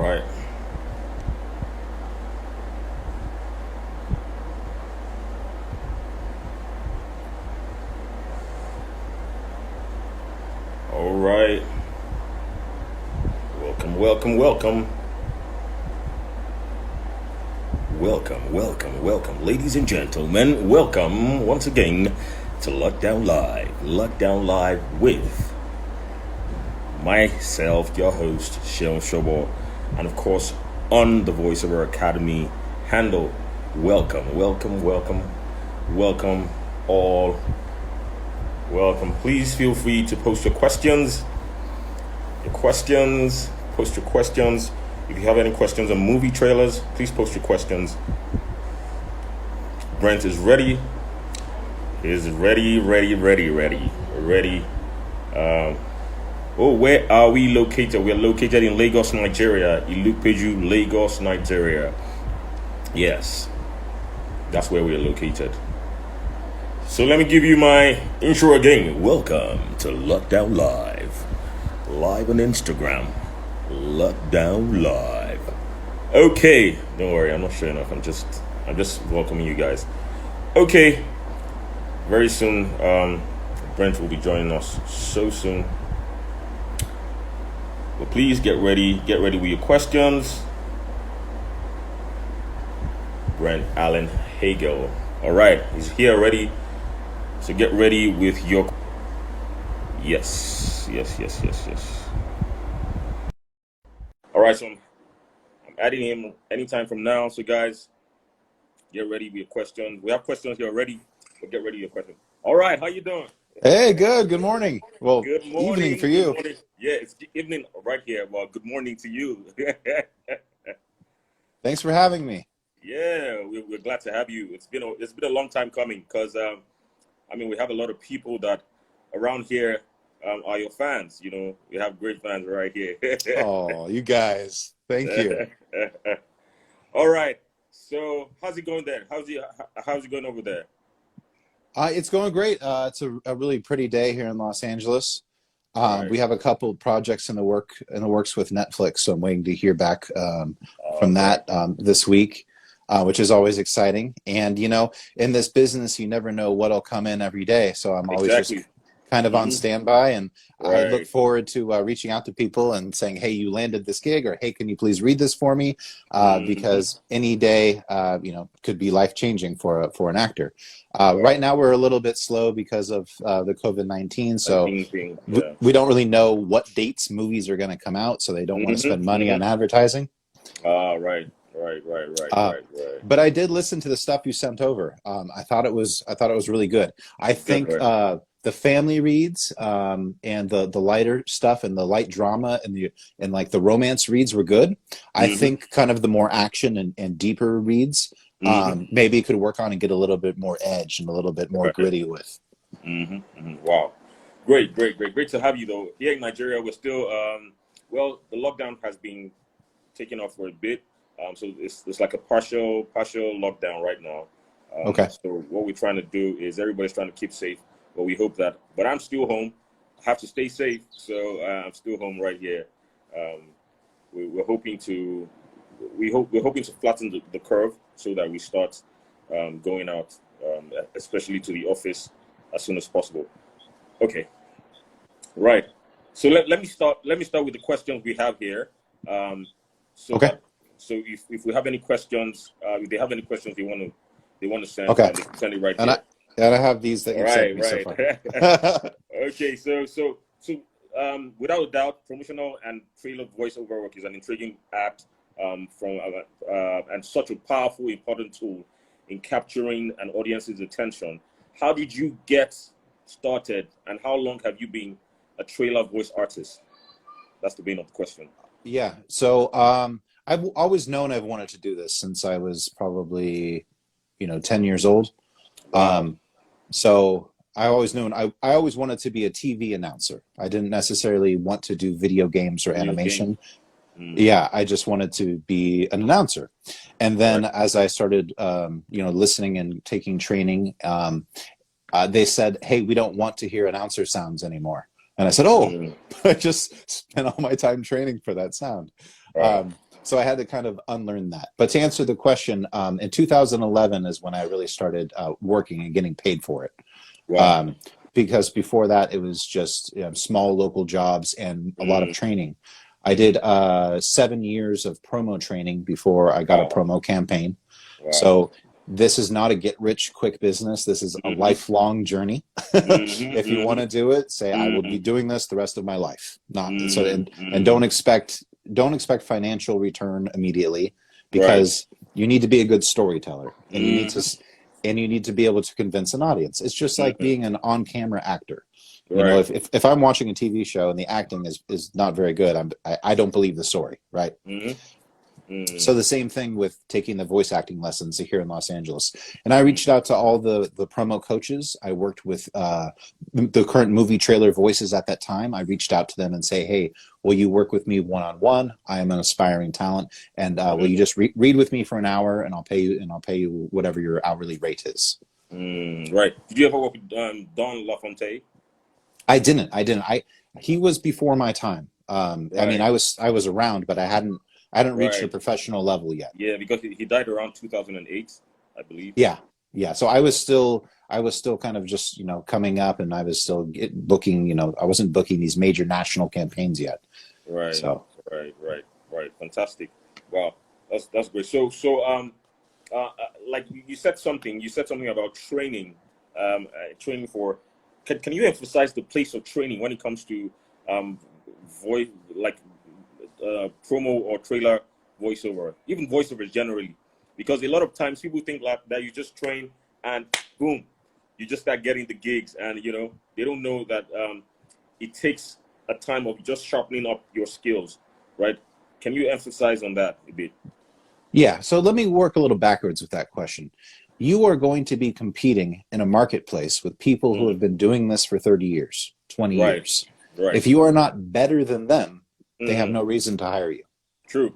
right. All right. Welcome, welcome, welcome. Welcome, ladies and gentlemen. Welcome once again to Lockdown Live. Lockdown Live with myself, your host, Sheon Shobo, and of course, on the Voice of Our Academy handle. Welcome all. Welcome. Please feel free to post your questions. Post your questions. If you have any questions on movie trailers, please post your questions. Brent is ready. Is ready. Where are we located? We are located in Lagos, Nigeria. Ilupeju, Lagos, Nigeria. Yes, that's where we are located. So let me give you my intro again. Welcome to Lockdown Live. Live on Instagram. Lockdown Live. Okay, don't worry, I'm not sure enough. I'm just welcoming you guys. Okay, very soon, Brent will be joining us so soon. But please get ready with your questions. Brent Allen Hagel. All right, he's here already. So get ready with your yes. All right, so I'm adding him anytime from now. So guys, get ready with your questions. We have questions here already, but get ready with your questions. All right, how you doing? Hey, good. Good morning. Well, good morning. Evening for you. Morning. Yeah, it's evening right here. Well, good morning to you. Thanks for having me. Yeah, we're glad to have you. It's been a long time coming because we have a lot of people that around here are your fans. You know, we have great fans right here. Oh, you guys. Thank you. All right. So how's it going there? How's it going over there? It's going great. It's a really pretty day here in Los Angeles. Right. We have a couple of projects in the works with Netflix, so I'm waiting to hear back from that this week, which is always exciting. And you know, in this business, you never know what'll come in every day, so I'm always just kind of on standby, and I look forward to reaching out to people and saying, hey, you landed this gig, or hey, can you please read this for me, because any day could be life-changing for an actor. Right now we're a little bit slow because of the COVID-19, so we don't really know what dates movies are going to come out, so they don't want to spend money on advertising. Right. But I did listen to the stuff you sent over. I thought it was really good. I think the family reads and the lighter stuff and the light drama and like the romance reads were good. I think kind of the more action and deeper reads maybe could work on and get a little bit more edge and a little bit more gritty with. Wow, great to have you though. Here in Nigeria, we're still the lockdown has been taken off for a bit. So it's like a partial lockdown right now. So what we're trying to do is everybody's trying to keep safe. But we hope that. But I'm still home. I have to stay safe, so I'm still home right here. We're hoping to flatten the curve so that we start going out, especially to the office, as soon as possible. Okay, right. So let me start with the questions we have here. So if we have any questions, if they have any questions they want to send, they can send it right here. And I have these that you sent me so far. Okay, so without a doubt, promotional and trailer voiceover work is an intriguing act and such a powerful, important tool in capturing an audience's attention. How did you get started, and how long have you been a trailer voice artist? That's the main of the question. Yeah, so I've always known I've wanted to do this since I was probably 10 years old. So I always known I always wanted to be a TV announcer. I didn't necessarily want to do video games or animation. Yeah, I just wanted to be an announcer. And then as I started, listening and taking training, they said, hey, we don't want to hear announcer sounds anymore. And I said, I just spent all my time training for that sound. So I had to kind of unlearn that. But to answer the question, in 2011 is when I really started working and getting paid for it. Wow. Um, because before that, it was just small local jobs and a lot of training. I did 7 years of promo training before I got a Wow. promo campaign. Wow. So this is not a get rich quick business. This is a lifelong journey. If you want to do it, say I will be doing this the rest of my life. Not so, and don't expect financial return immediately, because you need to be a good storyteller, and you need to be able to convince an audience. It's just like being an on-camera actor. You know, if I'm watching a TV show and the acting is not very good, I don't believe the story, right? So the same thing with taking the voice acting lessons here in Los Angeles. And I reached out to all the promo coaches. I worked with the current movie trailer voices at that time. I reached out to them and say, hey, will you work with me one-on-one? I am an aspiring talent. And will you just read with me for an hour, and I'll pay you whatever your hourly rate is. Right. Did you ever work with Don LaFontaine? I didn't. He was before my time. I mean, I was around, but I hadn't reached a professional level yet. Yeah, because he died around 2008, I believe. Yeah. So I was still kind of just coming up, and I was still booking. I wasn't booking these major national campaigns yet. Right. So Right. Fantastic. Wow, that's great. So like you said something about training, training for. Can you emphasize the place of training when it comes to voice, like promo or trailer voiceover, even voiceovers generally? Because a lot of times people think like that you just train and boom, you just start getting the gigs, and they don't know that it takes a time of just sharpening up your skills, right? Can you emphasize on that a bit? Yeah. So let me work a little backwards with that question. You are going to be competing in a marketplace with people who have been doing this for 30 years, 20 years. Right. If you are not better than them, they have no reason to hire you. True.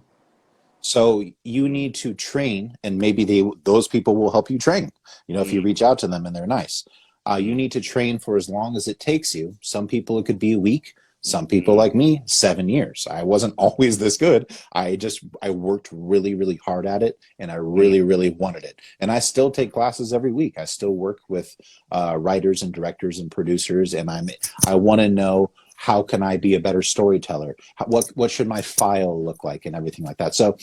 So you need to train, and maybe those people will help you train. If you reach out to them and they're nice, you need to train for as long as it takes you. Some people, it could be a week. Some people like me, 7 years. I wasn't always this good. I worked really, really hard at it, and I really, really wanted it. And I still take classes every week. I still work with writers and directors and producers, and I want to know, how can I be a better storyteller? What should my file look like, and everything like that. So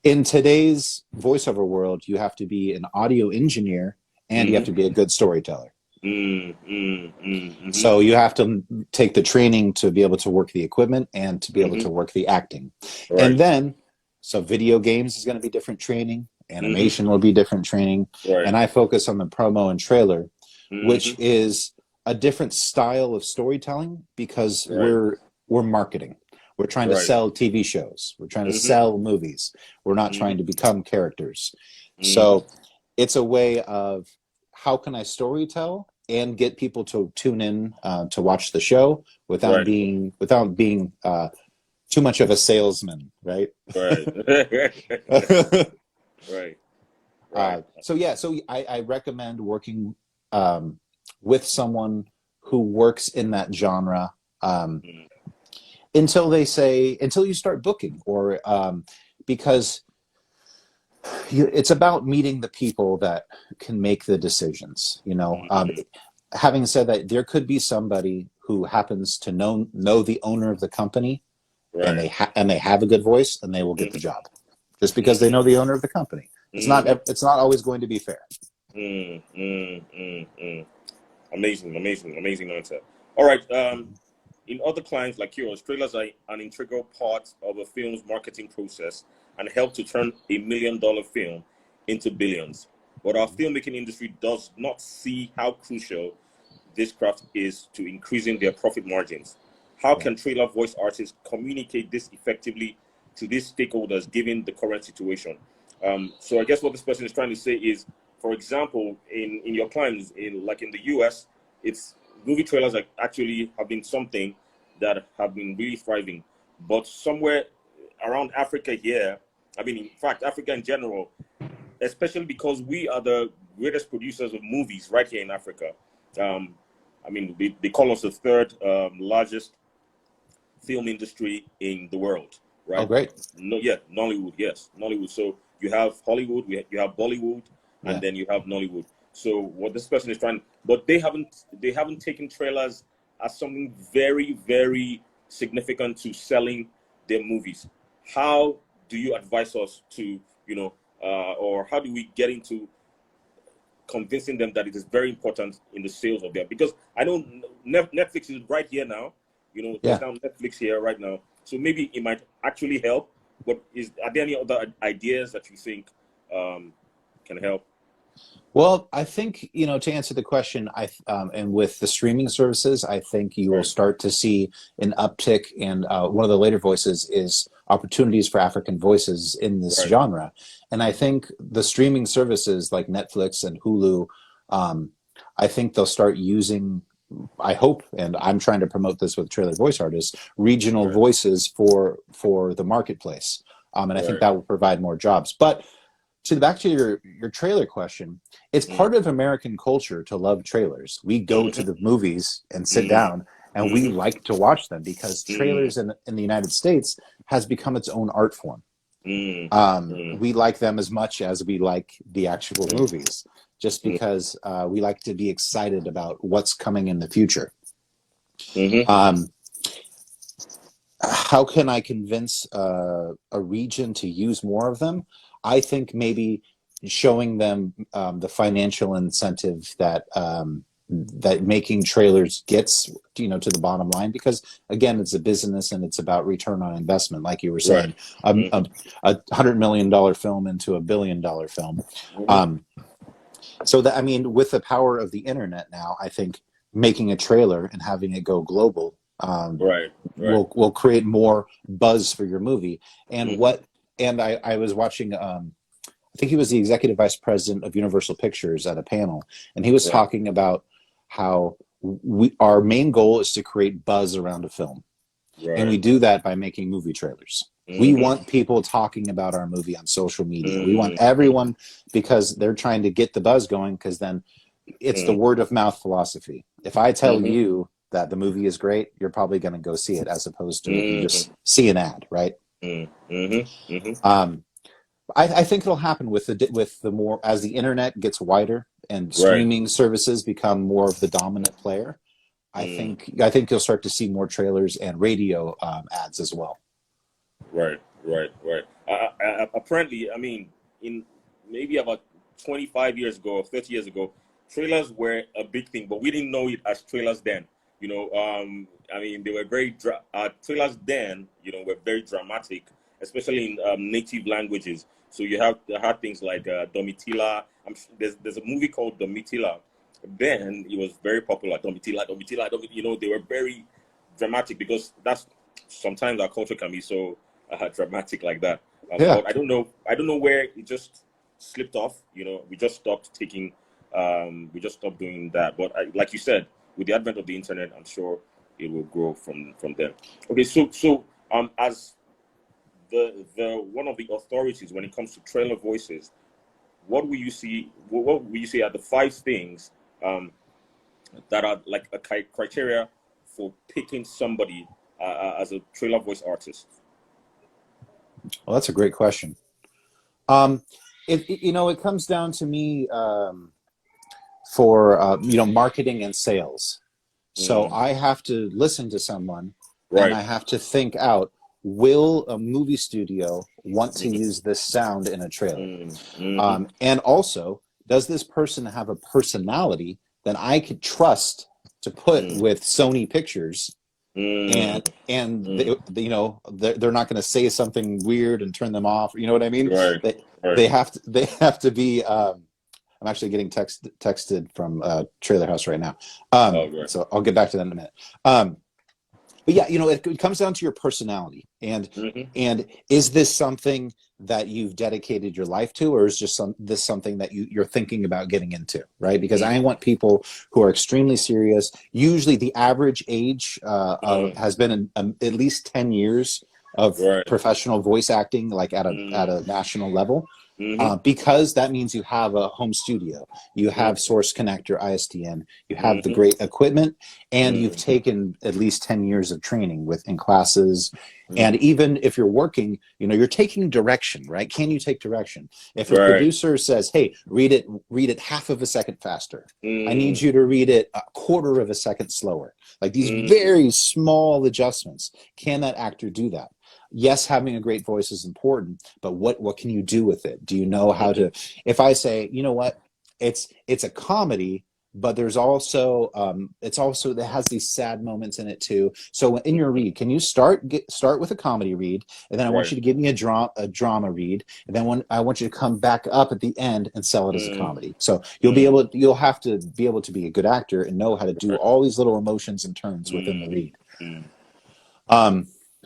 in today's voiceover world, you have to be an audio engineer, and you have to be a good storyteller. So you have to take the training to be able to work the equipment and to be able to work the acting. Right. And then, so video games is going to be different training. Animation will be different training. Right. And I focus on the promo and trailer, which is a different style of storytelling, because we're marketing. We're trying to sell TV shows. We're trying to sell movies. We're not trying to become characters. So it's a way of, how can I storytell and get people to tune in to watch the show without being too much of a salesman, right? Right. So I recommend working with someone who works in that genre until you start booking, or because it's about meeting the people that can make the decisions. Having said that, there could be somebody who happens to know the owner of the company, and they have a good voice, and they will get the job just because they know the owner of the company. It's not always going to be fair. Amazing answer. All right. In other clients like yours, trailers are an integral part of a film's marketing process and help to turn $1 million film into billions. But our filmmaking industry does not see how crucial this craft is to increasing their profit margins. How can trailer voice artists communicate this effectively to these stakeholders given the current situation? So I guess what this person is trying to say is, for example, in your clients, in the US, it's movie trailers actually have been something that have been really thriving. But somewhere around Africa here, in fact, Africa in general, especially because we are the greatest producers of movies right here in Africa. They call us the third largest film industry in the world. Oh, right? great. No, yeah, Nollywood, yes, Nollywood. So you have Hollywood, you have Bollywood, and Yeah. then you have Nollywood. So what this person is trying, but they haven't taken trailers as something very, very significant to selling their movies. How do you advise us to, or how do we get into convincing them that it is very important in the sales of them? Because I know Netflix is right here now. There's Yeah. now Netflix here right now. So maybe it might actually help. But are there any other ideas that you think can help? Well, I think, to answer the question, and with the streaming services, I think you will Right. start to see an uptick. And one of the later voices is opportunities for African voices in this Right. genre. And I think the streaming services like Netflix and Hulu, I think they'll start using, I hope, and I'm trying to promote this with trailer voice artists, regional Right. voices for the marketplace. And I think Right. that will provide more jobs. But back to your trailer question, it's Mm. part of American culture to love trailers. We go to Mhm. the movies and sit Mhm. down and we Mhm. like to watch them because Mhm. trailers in the United States has become its own art form. Mhm. Mhm. We like them as much as we like the actual movies, just Mhm. because we like to be excited about what's coming in the future. Mhm. Um, how can I convince a region to use more of them? I think maybe showing them the financial incentive that making trailers gets, to the bottom line, because again, it's a business and it's about return on investment, like you were Right. saying, a $100 million film into $1 billion film. Mhm. Um, so that, I mean, with the power of the internet now, I think making a trailer and having it go global Right. Right. will create more buzz for your movie. And Mhm. I was watching, I think he was the executive vice president of Universal Pictures at a panel, and he was Right. talking about how our main goal is to create buzz around a film. And Right. we do that by making movie trailers. We Mhm. want people talking about our movie on social media. We want Mhm. everyone, because they're trying to get the buzz going, because then it's the Mhm. word of mouth philosophy. If I tell Mhm. you that the movie is great, you're probably going to go see it, as opposed to if you Mhm. just see an ad, right? Mhm. Mhm. Mhm. Um, I think it'll happen with the more, as the internet gets wider and Right. streaming services become more of the dominant player. Mm. I think you'll start to see more trailers and radio ads as well. Right. Right. Right. Apparently, I mean, in maybe about 25 years ago or 30 years ago, trailers were a big thing, but we didn't know it as trailers then. I mean, they were trailers then, were very dramatic, especially in native languages. So you had things like Domitila. There's a movie called Domitila. Then it was very popular. Domitila, Domitila, they were very dramatic, because that's sometimes our culture can be so dramatic like that. Yeah. But I don't know where it just slipped off. We just stopped we just stopped doing that. But like you said, with the advent of the internet, I'm sure it will grow from there. Okay, so as the one of the authorities when it comes to trailer voices, what will you see? What will you say are the five things that are like a criteria for picking somebody as a trailer voice artist? Well, that's a great question. Um, it comes down to me for marketing and sales. So Mm, I have to listen to someone, and right. I have to think out, will a movie studio want to Mm, use this sound in a trailer? mm, mm, And also, does this person have a personality that I could trust to put mm, with Sony Pictures? mm, And mm. they're not going to say something weird and turn them off. You know what I mean? Right. They Right. they have to be. I'm actually getting texted from Trailer House right now. Oh, right. So I'll get back to that in a minute. But yeah, it comes down to your personality, Mm-hmm. and is this something that you've dedicated your life to, or is this something that you're thinking about getting into, right? Because I want people who are extremely serious. Usually, the average age has been at least 10 years of Right. professional voice acting, like at Mm, a national level. because that means you have a home studio, you have source connector, ISDN, you have the great equipment, and you've taken at least 10 years of training in classes. And even if you're working, you're taking direction, right? Can you take direction? If a producer says, hey, read it half of a second faster, I need you to read it a quarter of a second slower. Like these very small adjustments. Can that actor do that? Yes, having a great voice is important, but what can you do with it? Do you know how to? If I say, you know what, it's a comedy, but there's also that has these sad moments in it too. So in your read, can you start with a comedy read, and then I want you to give me a drama read, and then I want you to come back up at the end and sell it as a comedy. So you'll have to be able to be a good actor and know how to do all these little emotions and turns within the read.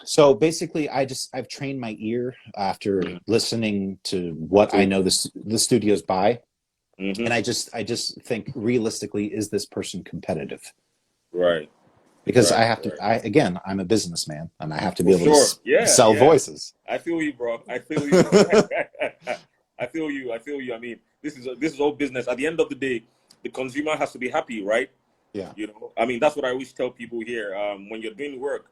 So basically, I've trained my ear after listening to what I know the studios buy, and I just think realistically, is this person competitive? Right. Because I have to. Again, I'm a businessman, and I have to be able to sell voices. I feel you, bro. I feel you. I feel you. I mean, this is all business. At the end of the day, the consumer has to be happy, right? Yeah. I mean, that's what I always tell people here. When you're doing work,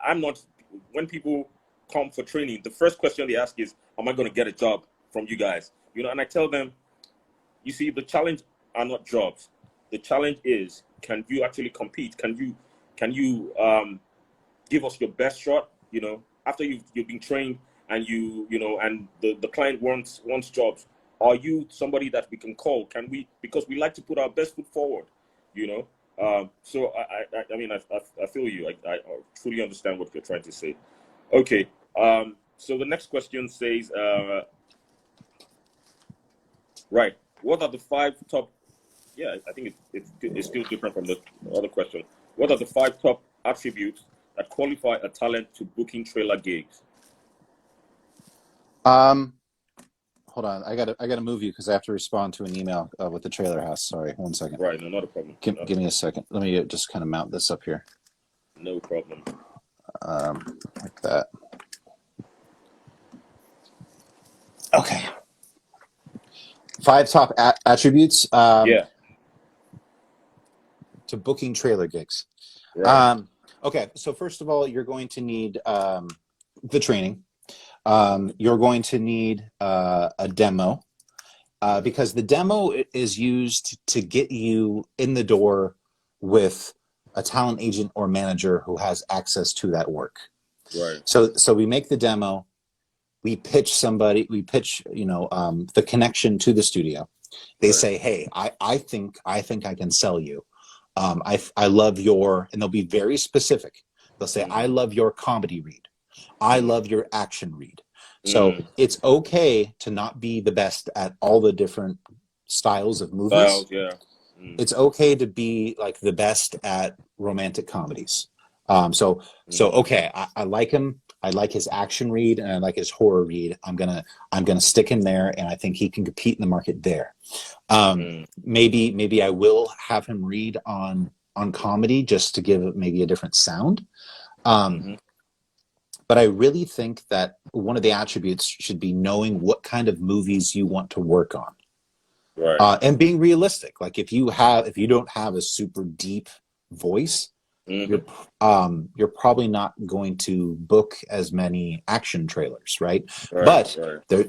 I'm not. When people come for training, the first question they ask is, "Am I going to get a job from you guys?" And I tell them, you see, the challenge are not jobs. The challenge is, can you actually compete? Can you give us your best shot? After you've been trained and and the client wants jobs. Are you somebody that we can call? Can we? Because we like to put our best foot forward. So I mean, I feel you. I fully understand what you're trying to say. Okay. So the next question says, right. What are the 5 top? Yeah, I think it's still different from the other question. What are the 5 top attributes that qualify a talent to booking trailer gigs? Hold on, I gotta move you because I have to respond to an email with the trailer house. Sorry, 1 second. Right, no, not a problem. Give me a second. Let me just kind of mount this up here. No problem. Like that. Okay. 5 top attributes. To booking trailer gigs. Right. Okay, so first of all, you're going to need the training. You're going to need a demo because the demo is used to get you in the door with a talent agent or manager who has access to that work. Right. So we make the demo, we pitch the connection to the studio. They say, hey, I think I can sell you. I love your, and they'll be very specific. They'll say, I love your comedy read. I love your action read. So it's okay to not be the best at all the different styles of movies. It's okay to be like the best at romantic comedies. So okay, I like him. I like his action read and I like his horror read. I'm gonna stick him there, and I think he can compete in the market there. Maybe I will have him read on comedy just to give it maybe a different sound. But I really think that one of the attributes should be knowing what kind of movies you want to work on, right? And being realistic. Like if you don't have a super deep voice, you're probably not going to book as many action trailers, right? But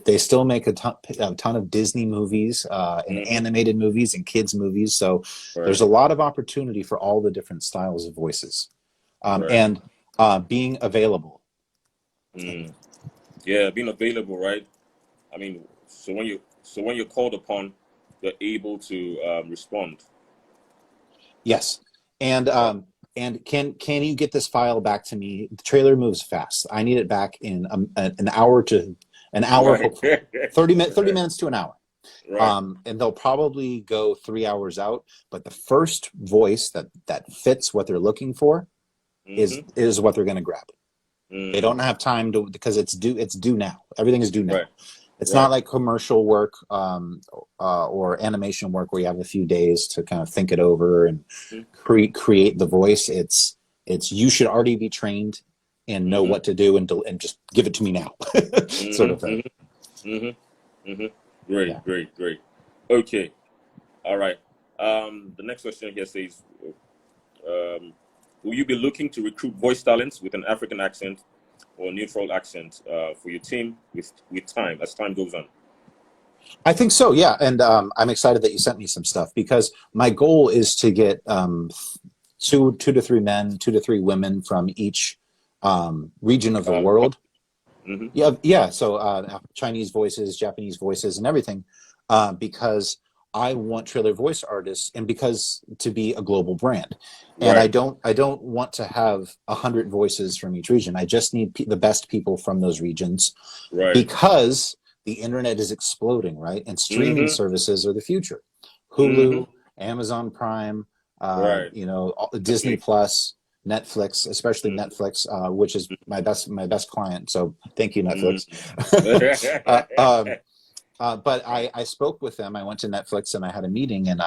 they still make a ton of Disney movies and animated movies and kids movies. So there's a lot of opportunity for all the different styles of voices, and being available. Yeah, being available, right? I mean, so when you're called upon, you're able to respond. Yes, and can you get this file back to me? The trailer moves fast. I need it back in an hour to an hour, 30 minutes to an hour. And they'll probably go 3 hours out. But the first voice that fits what they're looking for is what they're going to grab. They don't have time to, because it's due now. Everything is due now. It's not like commercial work or animation work where you have a few days to kind of think it over and create the voice. It's you should already be trained and know what to do and just give it to me now, sort of thing. Great, Yeah. great. Okay, all right. The next question here says, will you be looking to recruit voice talents with an African accent or neutral accent for your team with time as time goes on? I think so, yeah. And I'm excited that you sent me some stuff because my goal is to get two to three men, 2 to 3 women from each region of the world. Yeah. So Chinese voices, Japanese voices, and everything, because I want trailer voice artists, and because to be a global brand. And Right. I don't want to have 100 voices from each region. I just need the best people from those regions, Right. because the internet is exploding, right? And streaming services are the future. Hulu, Amazon Prime, Right. Disney Plus, Netflix, especially Netflix, which is my best client. So thank you, Netflix. But I spoke with them. I went to Netflix and I had a meeting, and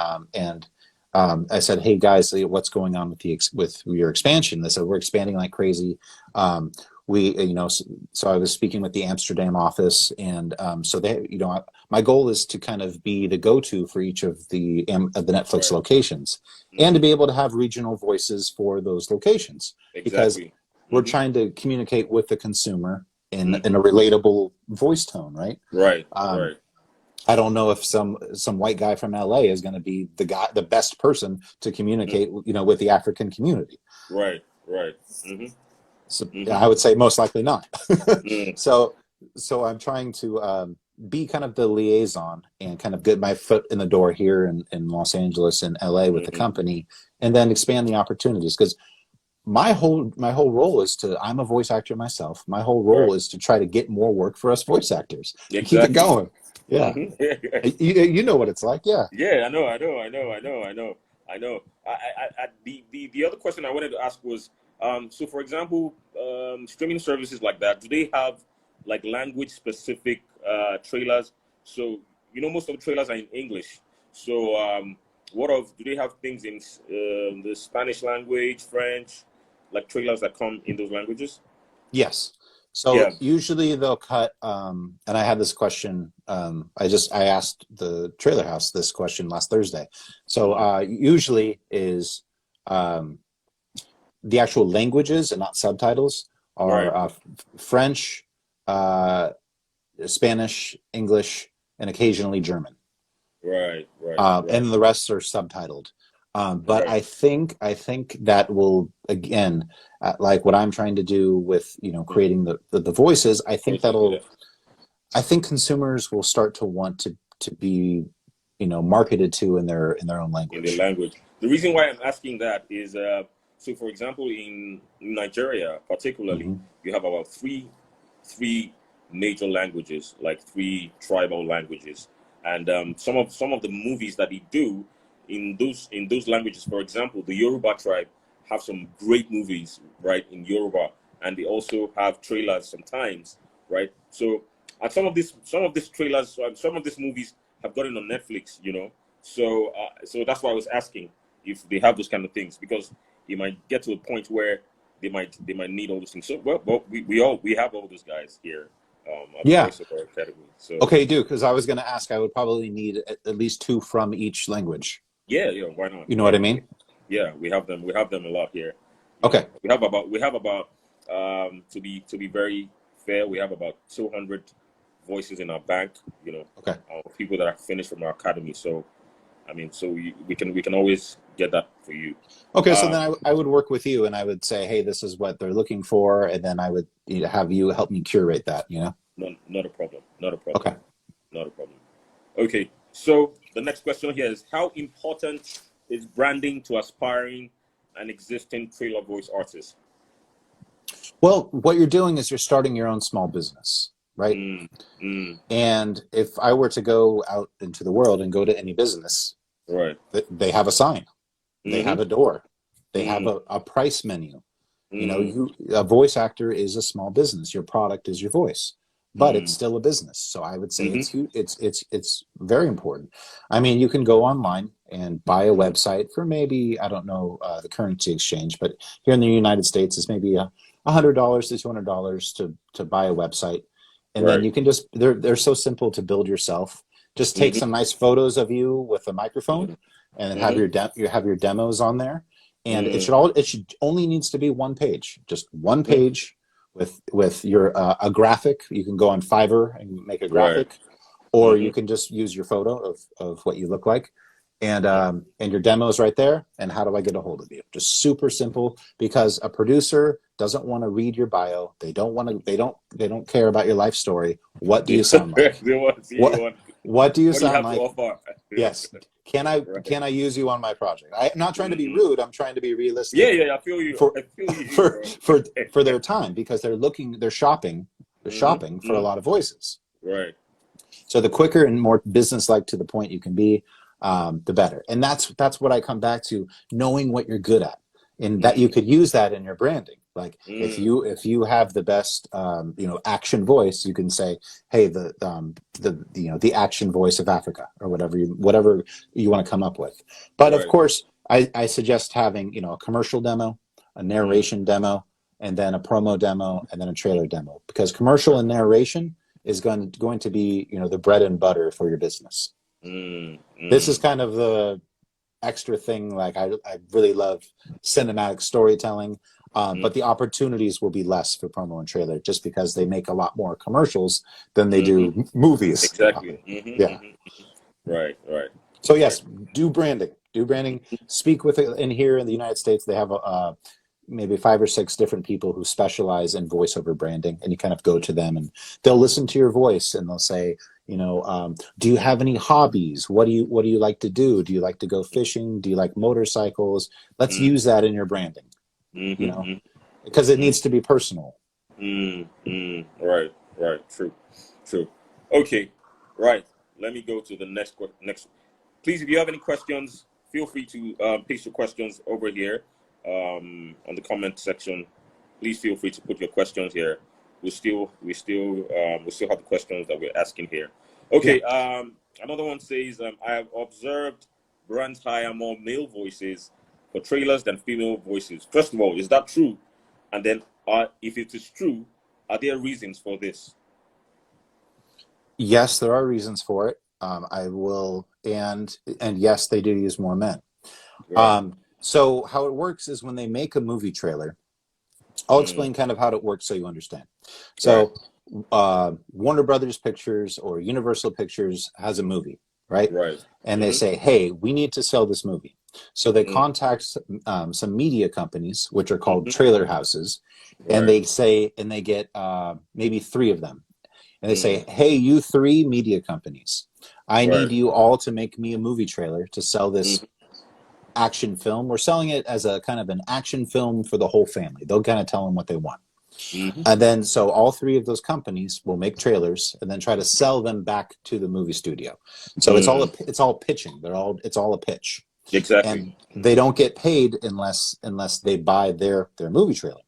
I said, "Hey guys, what's going on with your expansion?" They said, "We're expanding like crazy." So I was speaking with the Amsterdam office, and so my goal is to kind of be the go-to for each of the Netflix locations, and to be able to have regional voices for those locations, because we're trying to communicate with the consumer in a relatable voice tone, right? Right. I don't know if some white guy from LA is going to be the best person to communicate, with the African community. Right. So I would say most likely not. So I'm trying to be kind of the liaison and kind of get my foot in the door here in Los Angeles and LA with the company, and then expand the opportunities, because my whole role is I'm a voice actor myself. My whole role is to try to get more work for us voice actors. Exactly. Keep it going. Yeah. You know what it's like. Yeah. Yeah, I know. The other question I wanted to ask was, so for example, streaming services like that, do they have like language specific trailers? So most of the trailers are in English. So do they have things in the Spanish language, French, like trailers that come in those languages? Yes. So usually they'll cut, and I had this question. I asked the trailer house this question last Thursday. So usually is the actual languages and not subtitles are French, Spanish, English, and occasionally German. Right. And the rest are subtitled. But I think that will, again, like what I'm trying to do with creating the voices. I think I think consumers will start to want to be marketed to in their own language. In their language. The reason why I'm asking that is, so for example, in Nigeria particularly, you have about three major languages, like 3 tribal languages, and some of the movies that they do in those languages. For example, the Yoruba tribe have some great movies, right, in Yoruba, and they also have trailers sometimes, right? So some of these trailers, some of these movies have gotten on Netflix, So that's why I was asking if they have those kind of things, because you might get to a point where they might need all those things. So we have all those guys here. At the Voice of our Academy. So okay, do, because I was going to ask. I would probably need at least 2 from each language. Yeah, why not? You know what I mean? Yeah, we have them a lot here. Okay. We have about to be very fair, we have about 200 voices in our bank. Okay. People that are finished from our academy. So, I mean, we can always get that for you. Okay, so then I would work with you, and I would say, hey, this is what they're looking for, and then I would have you help me curate that. No, not a problem. Okay. Not a problem. Okay, so the next question here is, how important is branding to aspiring and existing trailer voice artists? Well, what you're doing is you're starting your own small business, right? And if I were to go out into the world and go to any business, right, they have a sign, they have a door, they have a price menu. A voice actor is a small business. Your product is your voice, but it's still a business. So I would say it's very important. I mean, you can go online and buy a website for maybe, I don't know the currency exchange, but here in the United States, it's maybe $100 to $200 to buy a website. and then you can just they're so simple to build yourself. Just take some nice photos of you with a microphone, and then have your demos on there. And it should only needs to be one page, just one page with your a graphic. You can go on Fiverr and make a graphic, or you can just use your photo of what you look like, and your demos right there. And how do I get a hold of you? Just super simple, because a producer doesn't want to read your bio. They don't care about your life story. What do you sound like? What do you sound like? Yes. Can I use you on my project? I'm not trying to be rude. I'm trying to be realistic. Yeah. I feel you. For their time, because they're shopping for a lot of voices. Right. So the quicker and more business-like to the point you can be, the better. And that's what I come back to, knowing what you're good at, and that you could use that in your branding. Like if you have the best action voice, you can say, hey, the action voice of Africa, or whatever you want to come up with. But of course, I suggest having a commercial demo, a narration demo, and then a promo demo, and then a trailer demo, because commercial and narration is going to be the bread and butter for your business. This is kind of the extra thing. Like I really love cinematic storytelling. But the opportunities will be less for promo and trailer, just because they make a lot more commercials than they do movies. Exactly. Right. So yes, do branding. Speak with it. And here in the United States, they have maybe 5 or 6 different people who specialize in voiceover branding, and you kind of go to them, and they'll listen to your voice, and they'll say, do you have any hobbies? What do you like to do? Do you like to go fishing? Do you like motorcycles? Let's use that in your branding. Because it needs to be personal. Right. True. Okay. Right. Let me go to the next. Please, if you have any questions, feel free to paste your questions over here on the comment section. Please feel free to put your questions here. We still have the questions that we're asking here. Okay. Another one says, I have observed brands hire more male voices for trailers than female voices. First of all, is that true? And then, if it is true, are there reasons for this? Yes, there are reasons for it. And yes, they do use more men. Right. So how it works is, when they make a movie trailer, I'll explain kind of how it works so you understand. So Warner Brothers Pictures or Universal Pictures has a movie, right? And they say, hey, we need to sell this movie. So they contact some media companies, which are called trailer houses, and they get maybe 3 of them. And they say, hey, you 3 media companies, I need you all to make me a movie trailer to sell this action film. We're selling it as a kind of an action film for the whole family. They'll kind of tell them what they want. And then so all 3 of those companies will make trailers and then try to sell them back to the movie studio. So it's all pitching. It's all a pitch. Exactly. And they don't get paid unless they buy their movie trailer.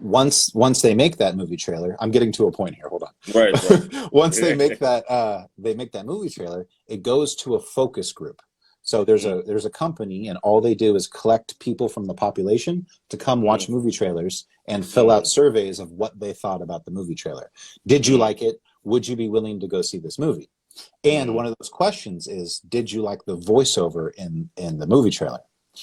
Once they make that movie trailer, I'm getting to a point here. Hold on. Right. Once they make that movie trailer, it goes to a focus group. So there's a company, and all they do is collect people from the population to come watch movie trailers and fill out surveys of what they thought about the movie trailer. Did you like it? Would you be willing to go see this movie? And one of those questions is, did you like the voiceover in the movie trailer?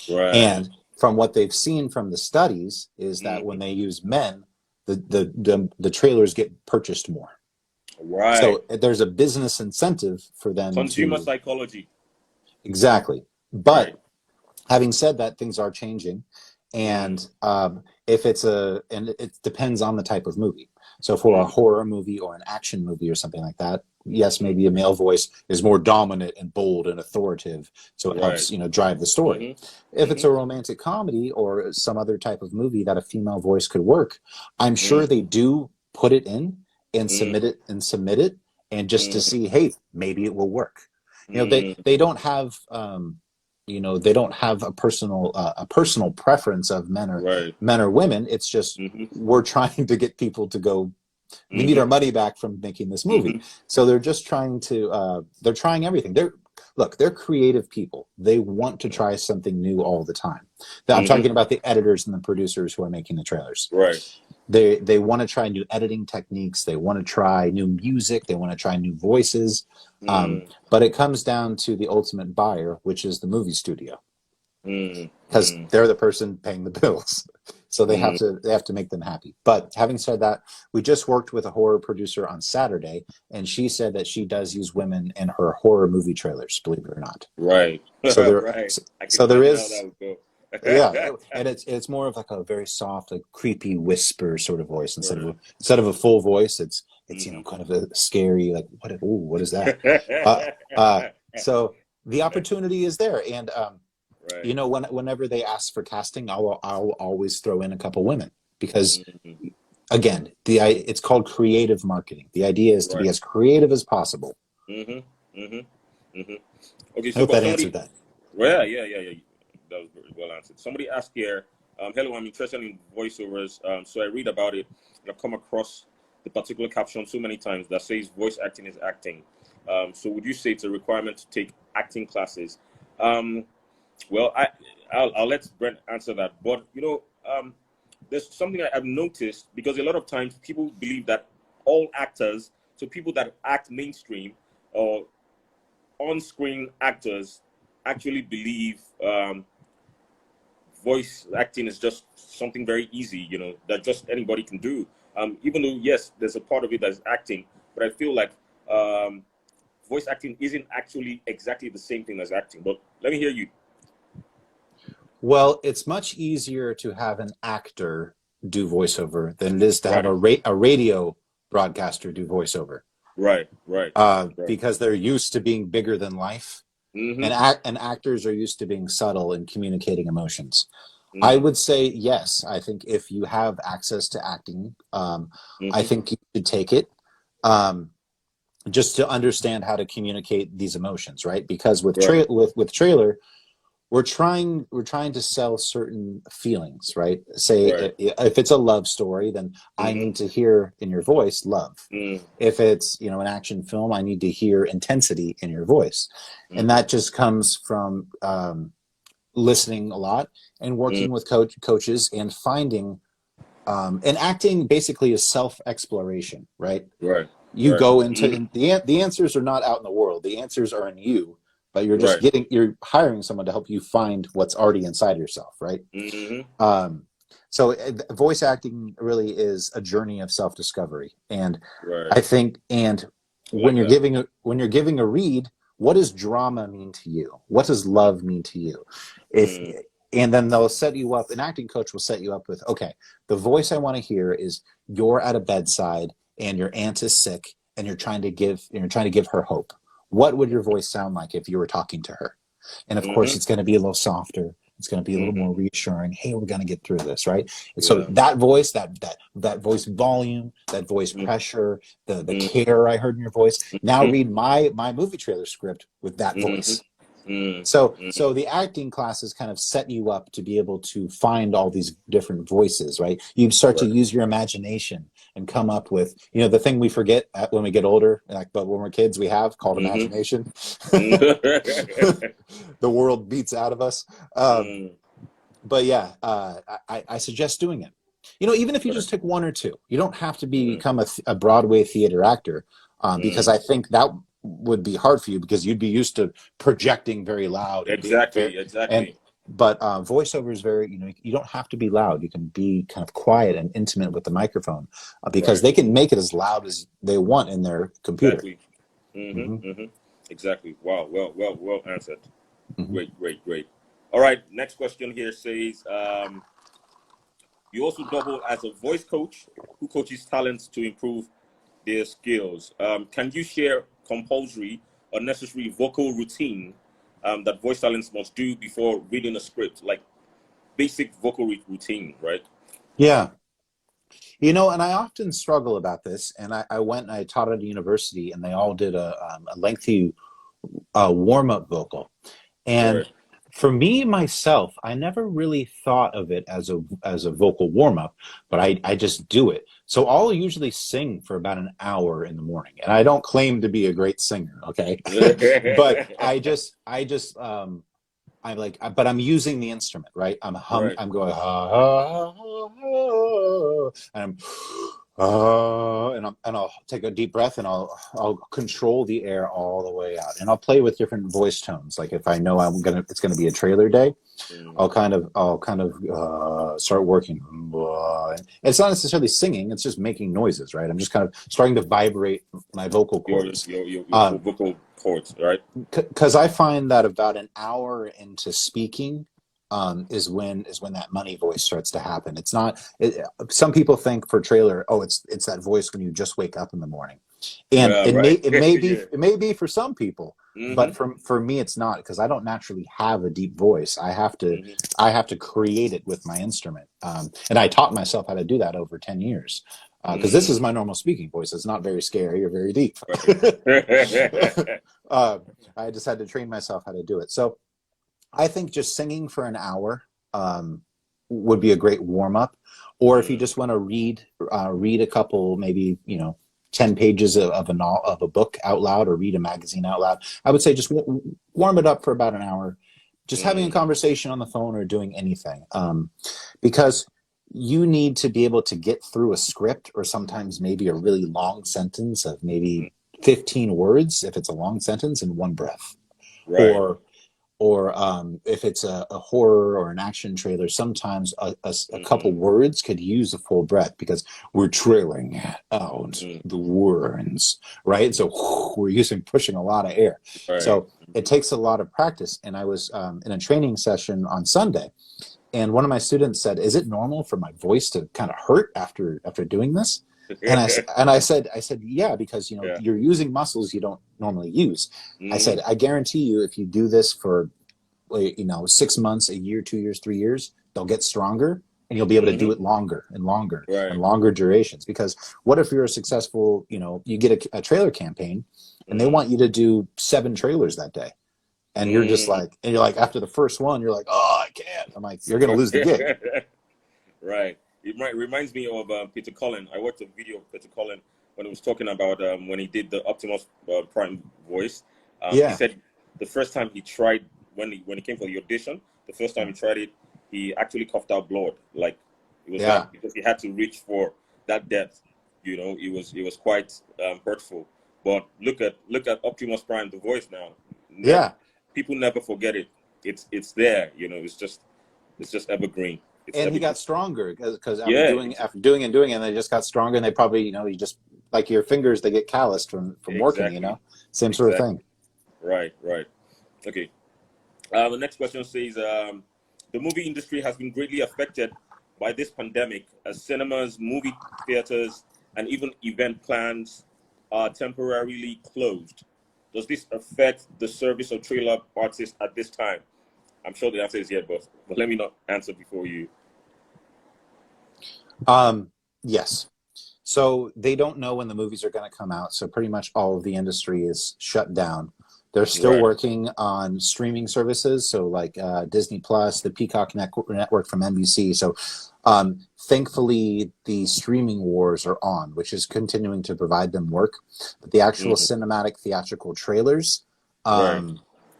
Right. And from what they've seen from the studies is that when they use men, the trailers get purchased more. Right. So there's a business incentive for them. Consumer psychology. Exactly. But having said that, things are changing, and it depends on the type of movie. So for a horror movie or an action movie or something like that, yes, maybe a male voice is more dominant and bold and authoritative, so it helps drive the story. If it's a romantic comedy or some other type of movie that a female voice could work, I'm sure they do put it in and submit it and just to see, hey, maybe it will work. They don't have they don't have a personal preference of men or women. It's just we're trying to get people to go. We need our money back from making this movie. So they're just trying to they're trying everything. They're creative people. They want to try something new all the time. I'm talking about the editors and the producers who are making the trailers. Right. they want to try new editing techniques. They want to try new music. They want to try new voices. But it comes down to the ultimate buyer, which is the movie studio, because they're the person paying the bills. So they have to make them happy. But having said that, we just worked with a horror producer on Saturday, and she said that she does use women in her horror movie trailers, believe it or not. Right. So there, right. so there is. How that would go. Yeah, and it's more of like a very soft, like creepy whisper sort of voice instead of a full voice. It's kind of a scary, like what is that? So the opportunity is there, and right. Whenever they ask for casting, I'll always throw in a couple women because again, it's called creative marketing. The idea is to be as creative as possible. Okay, I hope that answered that. Well, yeah. That was very well answered. Somebody asked here, hello, I'm interested in voiceovers. So I read about it, and I've come across the particular caption so many times that says voice acting is acting. So would you say it's a requirement to take acting classes? Well, I'll let Brent answer that. But, there's something I've noticed, because a lot of times people believe that all actors, so people that act mainstream or on-screen actors, actually believe voice acting is just something very easy, that just anybody can do. Even though, yes, there's a part of it that's acting, but I feel like voice acting isn't actually exactly the same thing as acting. But let me hear you. Well, it's much easier to have an actor do voiceover than it is to have a radio broadcaster do voiceover. Right. Because they're used to being bigger than life. And actors are used to being subtle and communicating emotions. I would say yes. I think if you have access to acting, I think you should take it, just to understand how to communicate these emotions, right? Because with trailer, we're trying to sell certain feelings, right? Say if it's a love story, then I need to hear in your voice love. If it's an action film, I need to hear intensity in your voice, and that just comes from listening a lot and working with coaches and finding. And acting basically is self-exploration, right? You go into the answers are not out in the world. The answers are in you. But you're just you're hiring someone to help you find what's already inside yourself, right? So voice acting really is a journey of self-discovery, and I think, when you're giving a read, what does drama mean to you? What does love mean to you? And then they'll set you up. An acting coach will set you up with, okay, the voice I want to hear is you're at a bedside and your aunt is sick, and you're trying to give her hope. What would your voice sound like if you were talking to her? And of course, it's going to be a little softer. It's going to be a little more reassuring. Hey, we're going to get through this, right? And so that voice, that voice volume, that voice pressure, the care I heard in your voice. Now read my movie trailer script with that voice. So the acting classes kind of set you up to be able to find all these different voices, right? You start to use your imagination and come up with, the thing we forget when we get older, but when we're kids, we have called imagination. The world beats out of us. But yeah, I suggest doing it. Even if you just take one or two, you don't have to become a Broadway theater actor, because I think that would be hard for you because you'd be used to projecting very loud. Exactly. But voiceover is very, you don't have to be loud. You can be kind of quiet and intimate with the microphone, because they can make it as loud as they want in their computer. Exactly. Wow. Well answered. Great. All right. Next question here says, you also double as a voice coach who coaches talents to improve their skills. Can you share compulsory or necessary vocal routine that voice talents must do before reading a script, like basic vocal routine, right? Yeah. And I often struggle about this, and I went and I taught at a university, and they all did a lengthy warm-up vocal. And for me, myself, I never really thought of it as a vocal warm-up, but I just do it. So I'll usually sing for about an hour in the morning, and I don't claim to be a great singer, okay? But but I'm using the instrument, right? I'm going, and I'll take a deep breath and I'll control the air all the way out, and I'll play with different voice tones. Like if I know it's gonna be a trailer day, I'll kind of start working. It's not necessarily singing; it's just making noises, right? I'm just kind of starting to vibrate my vocal cords. Your vocal cords, right? Because I find that about an hour into speaking is when that money voice starts to happen. It's not. Some people think for trailer, it's that voice when you just wake up in the morning, and it may be it may be for some people, but for me it's not, because I don't naturally have a deep voice. I have to create it with my instrument, and I taught myself how to do that over 10 years. Because this is my normal speaking voice. It's not very scary or very deep. I just had to train myself how to do it. So I think just singing for an hour would be a great warm up. Or if you just want to read a couple, maybe 10 pages of a book out loud, or read a magazine out loud, I would say just warm it up for about an hour. Just having a conversation on the phone or doing anything, because you need to be able to get through a script, or sometimes maybe a really long sentence of maybe 15 words if it's a long sentence, in one breath. Right. Or if it's a horror or an action trailer, sometimes a couple words could use a full breath, because we're trailing out the words, right? So we're pushing a lot of air. Right. So it takes a lot of practice. And I was in a training session on Sunday, and one of my students said, "Is it normal for my voice to kind of hurt after doing this?" And I said, "Yeah, because you're using muscles you don't normally use." I said, "I guarantee you, if you do this for 6 months, a year, 2 years, 3 years, they'll get stronger, and you'll be able to do it longer and longer and longer durations." Because what if you're a successful, you get a trailer campaign, and they want you to do 7 trailers that day, and you're just like, after the first one, you're like, "Oh, I can't." I'm like, "You're gonna lose the gig." Right. It reminds me of Peter Cullen. I watched a video of Peter Cullen when he was talking about when he did the Optimus Prime voice. He said the first time he tried, when he came for the audition, the first time he tried it, he actually coughed out blood. Like it was because he had to reach for that depth. It was quite hurtful. But look at Optimus Prime, the voice now. People never forget it. It's there. It's just evergreen. And he got stronger because after doing and they just got stronger, and they probably you just, like your fingers, they get calloused from working. Same sort of thing. Right. Okay. The next question says, the movie industry has been greatly affected by this pandemic, as cinemas, movie theaters, and even event plans are temporarily closed. Does this affect the service of trailer artists at this time? I'm sure the answer is yes, but let me not answer before you. Yes. So they don't know when the movies are going to come out. So pretty much all of the industry is shut down. They're still working on streaming services. So like Disney Plus, the Peacock network from NBC. So thankfully the streaming wars are on, which is continuing to provide them work. But the actual cinematic theatrical trailers,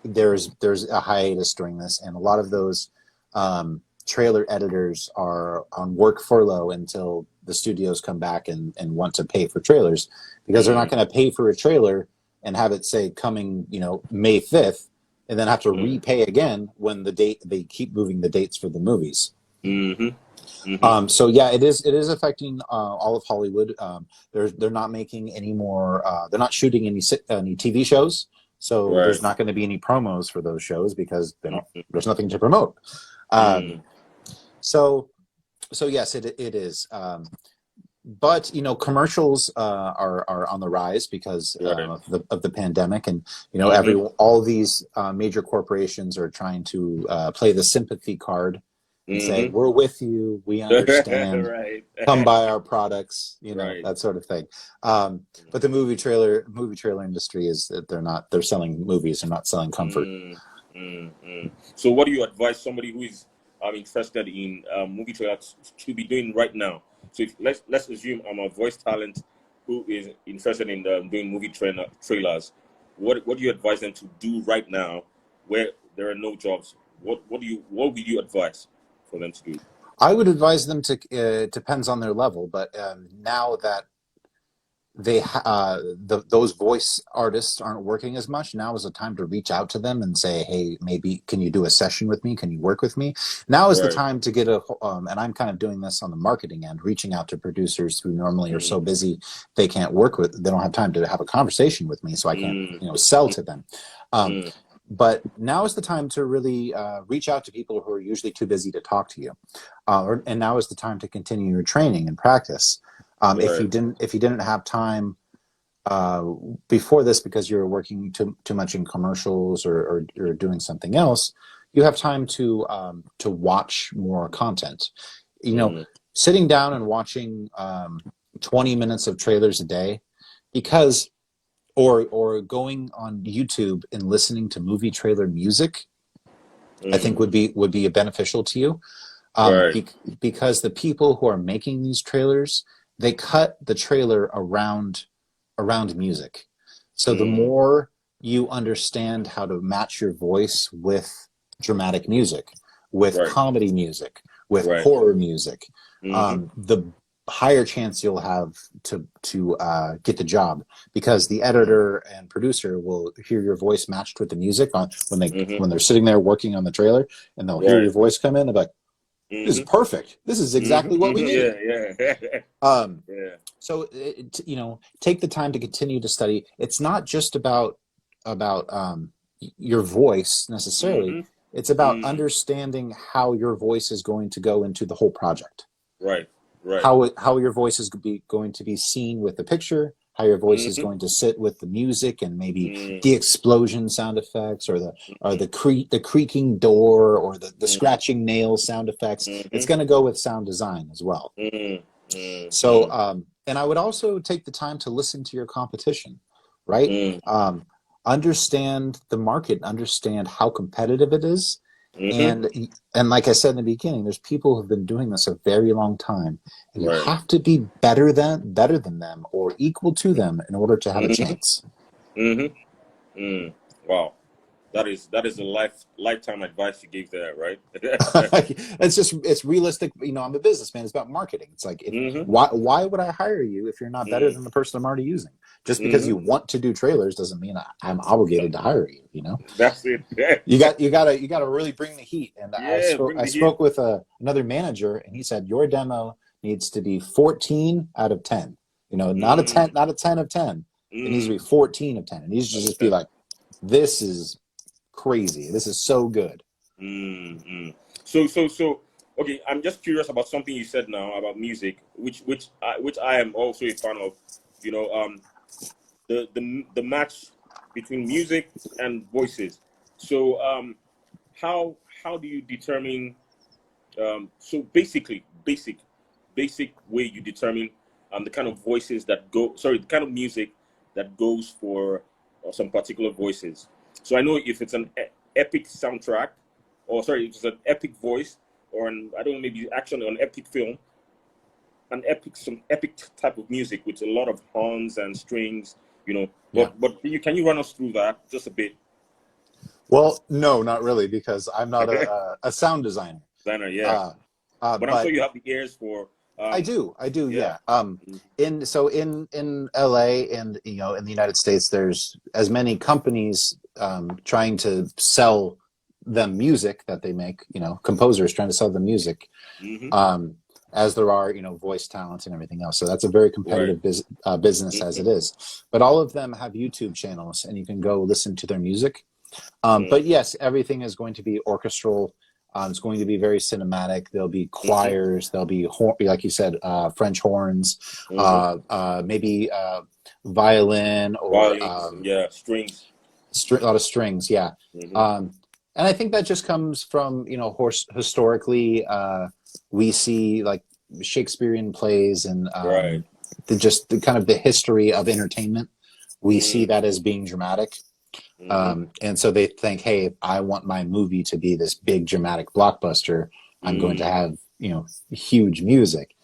there's a hiatus during this, and a lot of those trailer editors are on work furlough until the studios come back and want to pay for trailers, because they're not going to pay for a trailer and have it say coming May 5th, and then have to repay again when they keep moving the dates for the movies. So yeah, it is affecting all of Hollywood. They're not making any more. They're not shooting any TV shows. So there's not going to be any promos for those shows, because there's nothing to promote. So yes, it is. But commercials are on the rise because of the pandemic, and all these major corporations are trying to play the sympathy card and say, "We're with you, we understand, come buy our products," that sort of thing. But the movie trailer industry is that they're selling movies, they're not selling comfort. So what do you advise somebody who is interested in movie trailers to be doing right now? So let's assume I'm a voice talent who is interested in doing movie trailers. What do you advise them to do right now, where there are no jobs? What would you advise for them to do? I would advise them to, depends on their level, but now that those voice artists aren't working as much, now is the time to reach out to them and say, hey, maybe can you do a session with me? Can you work with me? Now is the time to get and I'm kind of doing this on the marketing end, reaching out to producers who normally are so busy they don't have time to have a conversation with me, so I can sell to them. But now is the time to really reach out to people who are usually too busy to talk to you, and now is the time to continue your training and practice. If you didn't have time before this because you were working too much in commercials or doing something else, you have time to watch more content. Sitting down and watching 20 minutes of trailers a day, or going on YouTube and listening to movie trailer music, I think would be beneficial to you, because the people who are making these trailers, they cut the trailer around music. So the more you understand how to match your voice with dramatic music, with comedy music, with horror music, the higher chance you'll have to get the job, because the editor and producer will hear your voice matched with the music when they're sitting there working on the trailer, and they'll hear your voice come in and be like, this is perfect. This is exactly what we need. So, take the time to continue to study. It's not just about your voice necessarily. It's about understanding how your voice is going to go into the whole project. Right. How your voice is going to be seen with the picture, how your voice is going to sit with the music, and maybe the explosion sound effects, or the creaking door, or the scratching nail sound effects. It's going to go with sound design as well. So, and I would also take the time to listen to your competition, right? Understand the market, understand how competitive it is. And like I said in the beginning, there's people who've been doing this a very long time, and you have to be better than them or equal to them in order to have a chance. Wow, that is a lifetime advice you gave there, right? It's realistic. I'm a businessman. It's about marketing. It's like, why would I hire you if you're not better than the person I'm already using? Just because you want to do trailers doesn't mean I'm obligated to hire you. That's it. You got to really bring the heat. And I spoke with another manager, and he said your demo needs to be 14 out of 10. Not a 10, not a 10 of 10. It needs to be 14 of 10. It needs to just be like, this is crazy. This is so good. So okay, I'm just curious about something you said now about music, which I am also a fan of. The match between music and voices. So how do you determine? So basically, basic way you determine the kind of voices that the kind of music that goes for some particular voices. So I know if it's an epic soundtrack, if it's an epic voice, or maybe action or an epic film, some epic type of music with a lot of horns and strings, But can you run us through that just a bit? Well, no, not really, because I'm not a sound designer. But I'm sure you have the ears for. I do, yeah. In LA and in the United States, there's as many companies trying to sell them music that they make. Composers trying to sell them music, as there are voice talents and everything else. So that's a very competitive business as it is. But all of them have YouTube channels, and you can go listen to their music. But yes, everything is going to be orchestral. It's going to be very cinematic. There'll be choirs. There'll be, like you said, French horns, maybe violin, or strings. A lot of strings, yeah. And I think that just comes from historically, we see like Shakespearean plays and the history of entertainment. We see that as being dramatic. And so they think, hey, if I want my movie to be this big dramatic blockbuster, I'm going to have, huge music.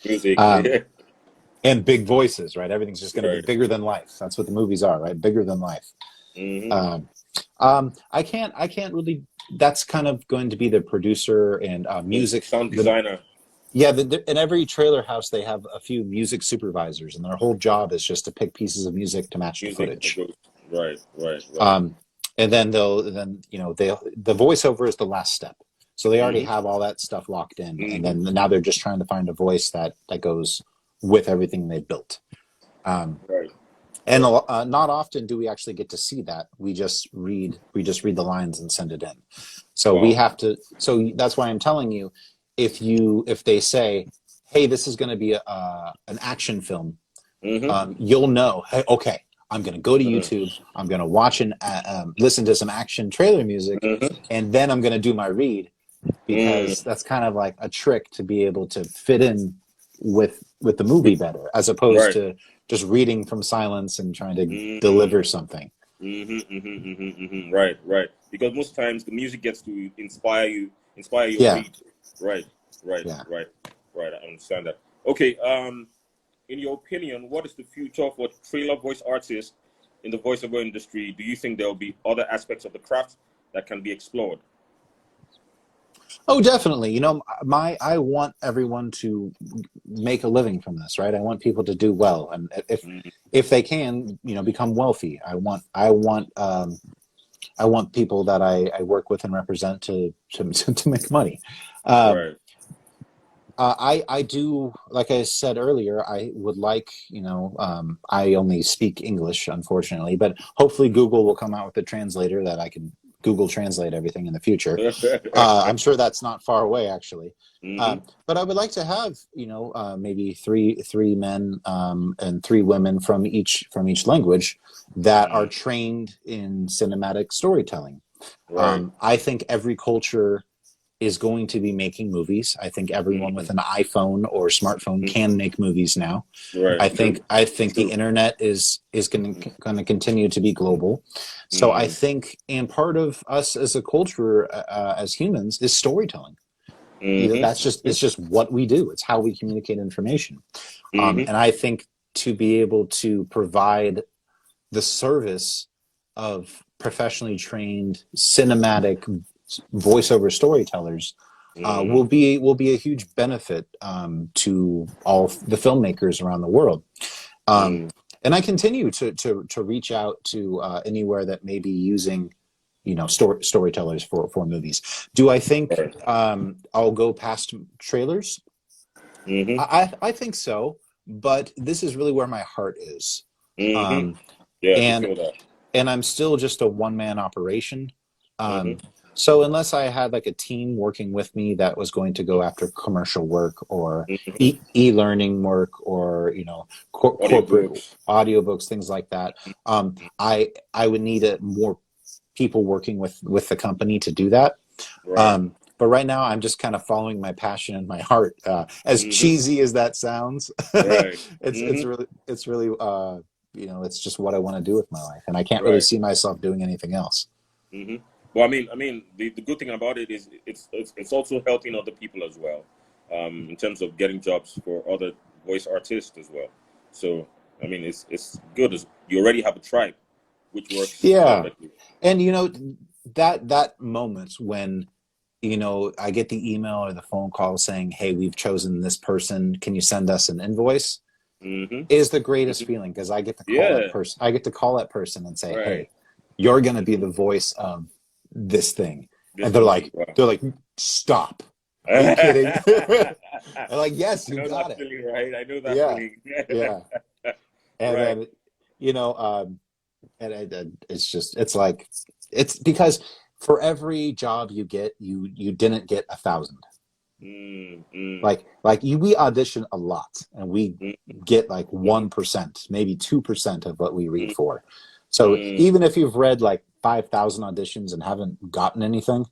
And big voices, right? Everything's just going to be bigger than life. That's what the movies are, right? Bigger than life. I can't really, that's kind of going to be the producer and music sound designer. Yeah, in every trailer house, they have a few music supervisors, and their whole job is just to pick pieces of music to match the Music that footage. goes right, right, right. Um, and then the voiceover is the last step. So they already Mm-hmm. have all that stuff locked in, and Mm-hmm. then now they're just trying to find a voice that goes with everything they built. Right, And right. not often do we actually get to see that. We just read the lines and send it in. So we Wow. have to. So that's why I'm telling you, if they say, "Hey, this is going to be an action film," Mm-hmm. you'll know. Hey, okay, I'm going to go to Mm-hmm. YouTube. I'm going to watch and listen to some action trailer music, Mm-hmm. and then I'm going to do my read, because Mm. that's kind of like a trick to be able to fit in with the movie better, as opposed Right. to just reading from silence and trying to Mm-hmm. deliver something. Mm-hmm. Mm-hmm. Mm-hmm. Mm-hmm. Right, right. Because most times the music gets to inspire your Yeah, read. Right, right, yeah. right, right. I understand that. Okay. In your opinion, what is the future for trailer voice artists in the voiceover industry? Do you think there will be other aspects of the craft that can be explored? Oh, definitely. I want everyone to make a living from this, right? I want people to do well, and Mm-hmm. if they can, become wealthy. I want people that I work with and represent to make money. Um, Right. I do, like I said earlier, I would like, I only speak English, unfortunately, but hopefully Google will come out with a translator that I can Google Translate everything in the future. I'm sure that's not far away, actually. Mm-hmm. But I would like to have, maybe three men and three women from each language that are Mm-hmm. trained in cinematic storytelling. Right. I think every culture is going to be making movies. I think everyone Mm-hmm. with an iPhone or smartphone can make movies now. I Right. think True. I think the True. internet is going to continue to be global. So I Mm-hmm. think, and part of us as a culture, as humans, is storytelling. That's just Mm-hmm. it's just what we do. It's how we communicate information. Mm-hmm. And I think to be able to provide the service of professionally trained cinematic voiceover storytellers Mm-hmm. will be a huge benefit to all the filmmakers around the world. Um, Mm-hmm. and I continue to reach out to anywhere that may be using, storytellers for movies. Do I think Right. I'll go past trailers? Mm-hmm. I think so, but this is really where my heart is. Mm-hmm. Um, Yeah, I can and feel that. and I'm still just a one-man operation. Um, Mm-hmm. so unless I had like a team working with me that was going to go after commercial work or Mm-hmm. e-learning work, or corporate Audiobooks. audiobooks, things like that, I would need more people working with the company to do that. Right. But right now, I'm just kind of following my passion and my heart. As Mm-hmm. cheesy as that sounds, Right. it's Mm-hmm. really it's just what I want to do with my life, and I can't really Right. see myself doing anything else. Mm-hmm. Well, I mean, the good thing about it is it's also helping other people as well, in terms of getting jobs for other voice artists as well. So, I mean, it's good as you already have a tribe, which works Yeah, perfectly. and that moment when I get the email or the phone call saying, "Hey, we've chosen this person. Can you send us an invoice?" Mm-hmm. is the greatest Mm-hmm. feeling, because I get to call that Yeah. person. I get to call that person and say, Right. "Hey, you're going to be the voice of this thing," and This they're movie. like, Wow. "Stop! Are you kidding?" I I'm like, "Yes, you know got that it." feeling, right? I know that Yeah, feeling. yeah. And Right. then you know, it's like, it's because for every job you get, you didn't get 1,000. Mm, mm, We audition a lot, and we mm, get like mm, 1%, maybe 2% of what we read mm, for. So mm, even if you've read like 5,000 auditions and haven't gotten anything,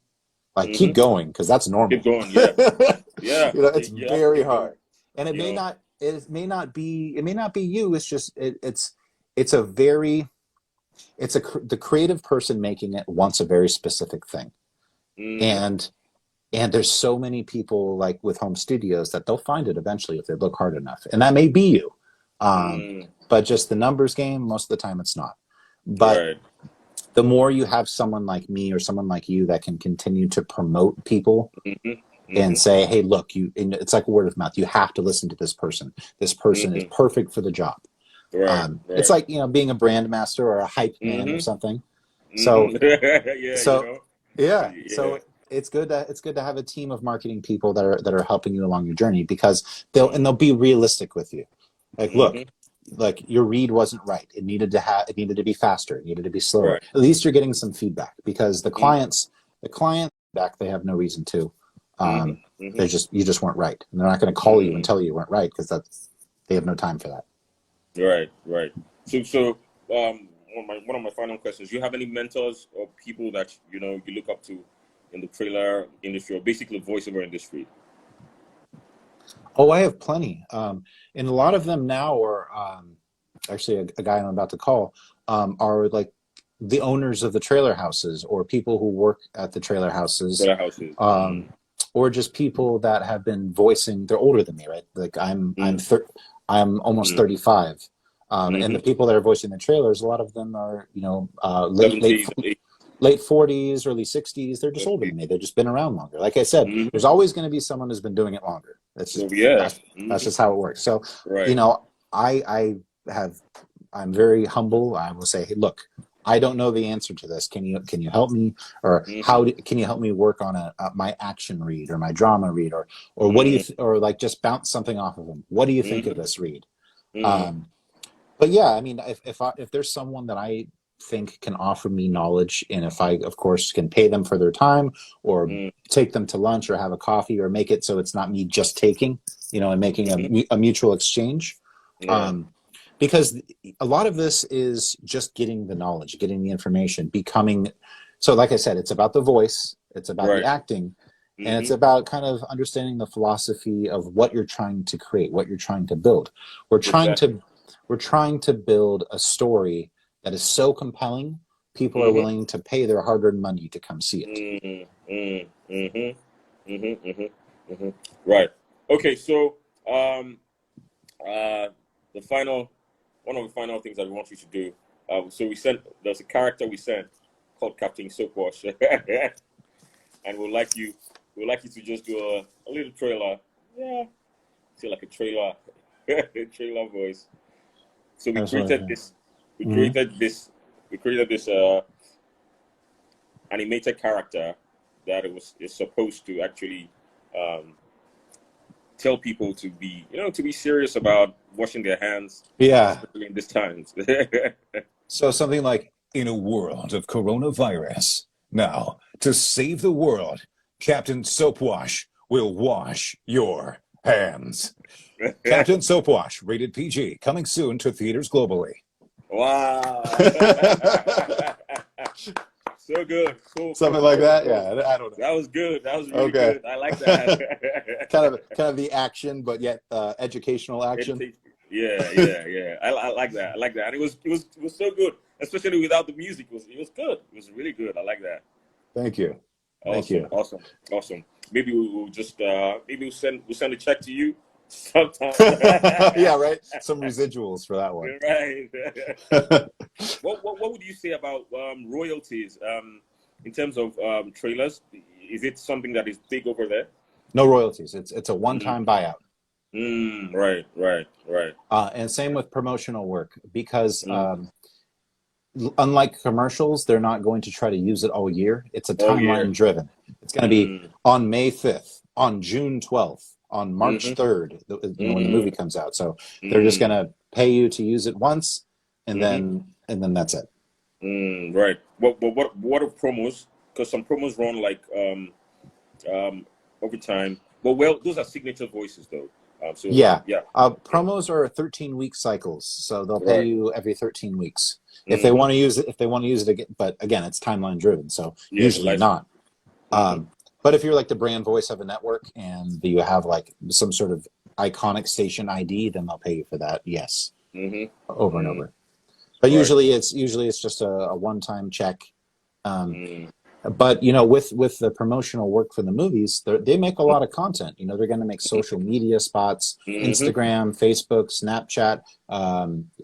like, keep mm-hmm. going, because that's Keep normal. going. Yeah. Yeah. It's You have to very keep going. hard, and You know. it may not be you. It's just it's a very the creative person making it wants a very specific thing, Mm-hmm. and there's so many people, like with home studios, that they'll find it eventually if they look hard enough, and that may be you. um, Mm, but just the numbers game, most of the time it's not. But right. the more you have someone like me or someone like you that can continue to promote people, Mm-hmm. and say, hey, look, it's like word of mouth. You have to listen to this person. This person is perfect for the job. Right. It's like, being a brand master or a hype man or something. So, Yeah. so so it's good to have a team of marketing people that are helping you along your journey, because they'll be realistic with you. Like, look, like your read wasn't right. It needed to be faster. It needed to be slower. Right. At least you're getting some feedback, because the client back, they have no reason to. You just weren't right. And they're not going to call you and tell you weren't right, because they have no time for that. Right. So one of my final questions: do you have any mentors or people that you look up to in the trailer industry, or basically voiceover industry? Oh, I have plenty. And a lot of them now are actually a guy I'm about to call are like the owners of the trailer houses, or people who work at the trailer houses. Or just people that have been voicing. They're older than me, right? Like I'm almost 35. And the people that are voicing the trailers, a lot of them are, late 40s, early 60s. They're just older than me. They've just been around longer. Like I said, there's always going to be someone who's been doing it longer. That's just that's just how it works. So, I'm very humble. I will say, hey, look, I don't know the answer to this. Can you help me? Or can you help me work on my action read or my drama read, or what do you or like just bounce something off of them? What do you think of this read? But yeah, I mean, if there's someone that I think can offer me knowledge, and if I, of course, can pay them for their time, or take them to lunch or have a coffee, or make it so it's not me just taking, and making a mutual exchange. Because a lot of this is just getting the knowledge, getting the information, becoming. So like I said, it's about the voice, it's about the acting, and it's about kind of understanding the philosophy of what you're trying to create, what you're trying to build. We're trying to build a story that is so compelling, people are willing to pay their hard-earned money to come see it. Right. Okay. So, one of the final things that we want you to do. So there's a character we sent called Captain Soapwash, and we'd like you to just do a little trailer. Yeah. Feel like a trailer, trailer voice. So we created this. We created this animated character that is supposed to actually tell people to be serious about washing their hands. Especially in these times. So something like, in a world of coronavirus, now to save the world, Captain Soapwash will wash your hands. Captain Soapwash, rated PG, coming soon to theaters globally. Wow. So good. Cool. Something like that. Yeah, I don't know. That was good. That was really good. I like that. kind of the action, but yet educational action. Yeah. I like that. I like that. And it was so good, especially without the music. It was good. It was really good. I like that. Thank you. Awesome. Maybe we'll just we'll send a check to you sometime. Yeah, right. Some residuals for that one. Right. What would you say about royalties in terms of trailers? Is it something that is big over there? No royalties. It's a one-time buyout. Right. And same with promotional work, because unlike commercials, they're not going to try to use it all year. It's a timeline driven. It's going to be on May 5th, on June 12th, on March 3rd, when the movie comes out. So they're just going to pay you to use it once, and then that's it. Right. What are promos? Because some promos run like over time. Well, those are signature voices though. Promos are 13-week cycles, so they'll pay you every 13 weeks if they want to use it again. But again, it's timeline driven, so usually not. But if you're like the brand voice of a network and you have like some sort of iconic station ID, then they'll pay you for that. Yes, over and over. But usually it's just a one-time check. But with the promotional work for the movies, they make a lot of content. They're going to make social media spots, Instagram, Facebook, Snapchat,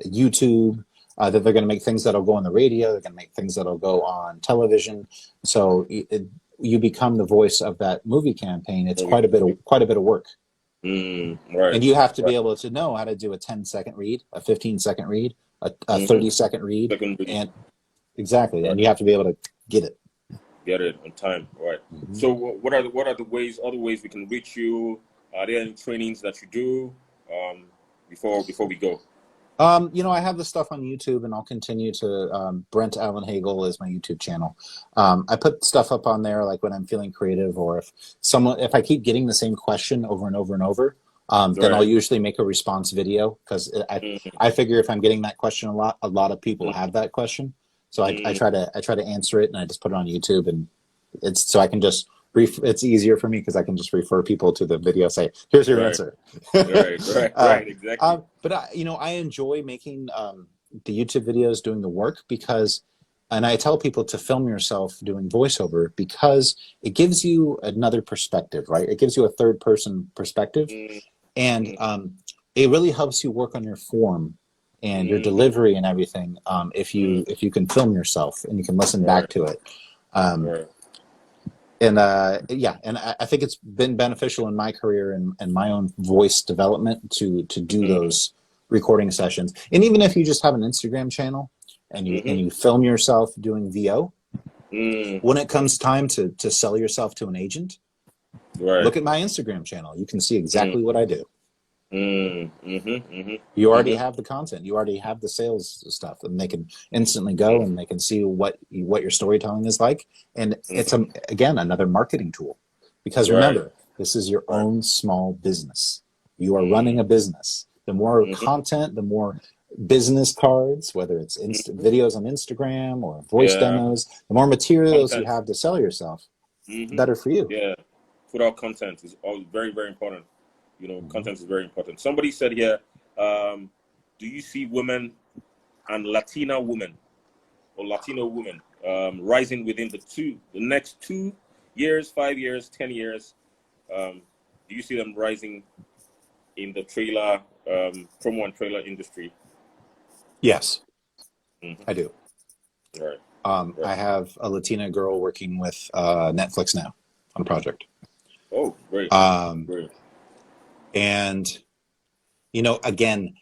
YouTube. That they're going to make things that'll go on the radio. They're going to make things that'll go on television. So you become the voice of that movie campaign, it's quite a bit of work. Right. And you have to be able to know how to do a 10-second read, a 15-second read, a 30-second read, and exactly, and you have to be able to get it on time, right? So, what are the other ways we can reach you? Are there any trainings that you do before we go? I have the stuff on YouTube, and I'll continue to. Brent Allen Hagel is my YouTube channel. I put stuff up on there like when I'm feeling creative, or if I keep getting the same question over and over and over, then I'll usually make a response video, because I figure if I'm getting that question a lot of people have that question, so I try to answer it, and I just put it on YouTube, and it's easier for me because I can just refer people to the video, say, here's your answer. Right, exactly. But I enjoy making the YouTube videos, doing the work, and I tell people to film yourself doing voiceover, because it gives you another perspective, right? It gives you a third person perspective, and it really helps you work on your form and your delivery and everything, if you can film yourself and you can listen back to it. And I think it's been beneficial in my career and my own voice development to do those recording sessions. And even if you just have an Instagram channel and you film yourself doing VO, when it comes time to sell yourself to an agent, look at my Instagram channel. You can see exactly what I do. You already have the content. You already have the sales stuff, and they can instantly go and they can see what your storytelling is like. And it's again another marketing tool, because remember, this is your own small business. You are running a business. The more content, the more business cards, whether it's videos on Instagram or voice demos, the more materials you have to sell yourself, the better for you. Yeah, put out content is always very, very important. Content is very important. Somebody said here, do you see women and Latina women or Latino women rising within the next 2 years, 5 years, 10 years? Do you see them rising in the trailer, promo and trailer industry? Yes, I do. Right. I have a Latina girl working with Netflix now on a project. Oh, great. Great. And, again,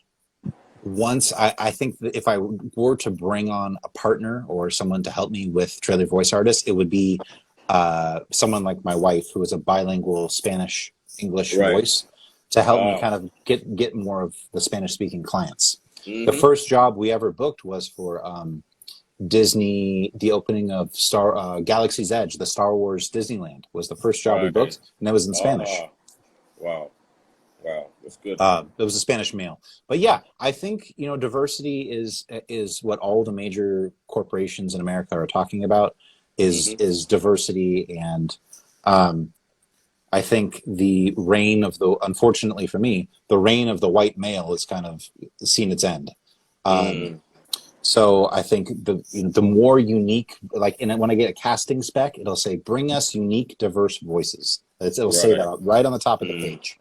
once I think that if I were to bring on a partner or someone to help me with trailer voice artists, it would be someone like my wife, who is a bilingual Spanish-English voice, to help me kind of get more of the Spanish-speaking clients. The first job we ever booked was for Disney. The opening of Galaxy's Edge, the Star Wars Disneyland, was the first job we booked, and that was in Spanish. Wow, that's good. It was a Spanish male, but yeah, I think diversity is what all the major corporations in America are talking about. Is diversity, and I think unfortunately for me, the reign of the white male has kind of seen its end. So I think the more unique, when I get a casting spec, it'll say, bring us unique, diverse voices. It'll say that right on the top of the page.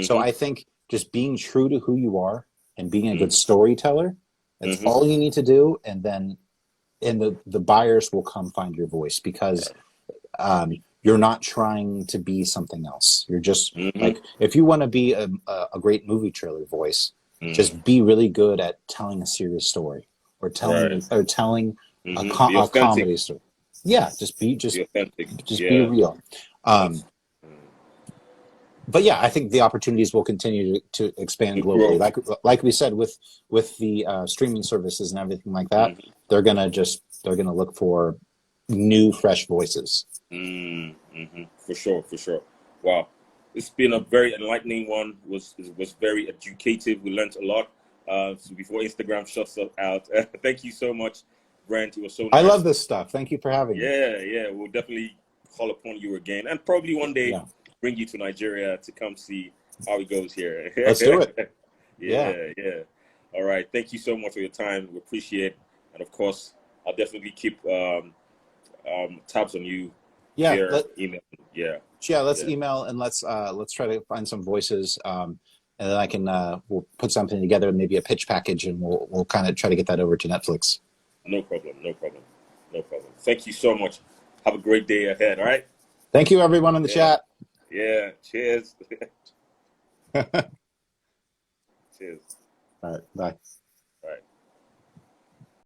So I think just being true to who you are and being a good storyteller, that's all you need to do. And then the buyers will come find your voice, because you're not trying to be something else. You're just if you want to be a great movie trailer voice, just be really good at telling a serious story, or telling a comedy story. Yeah, just be real. But yeah, I think the opportunities will continue to expand globally. Like we said, with the streaming services and everything like that, they're gonna look for new, fresh voices. For sure. Wow, it's been a very enlightening one. Was very educative. We learned a lot. So before Instagram shuts us out, thank you so much, Brent. It was so nice. I love this stuff. Thank you for having me. Yeah, we'll definitely call upon you again, and probably one day bring you to Nigeria to come see how it goes here. Let's do it. Yeah. All right. Thank you so much for your time. We appreciate it. And of course, I'll definitely keep tabs on you. Email. Let's email, and let's try to find some voices, and then I can we'll put something together, maybe a pitch package, and we'll kind of try to get that over to Netflix. No problem. Thank you so much. Have a great day ahead. All right. Thank you, everyone in the chat. Yeah. Cheers. Cheers. All right. Bye.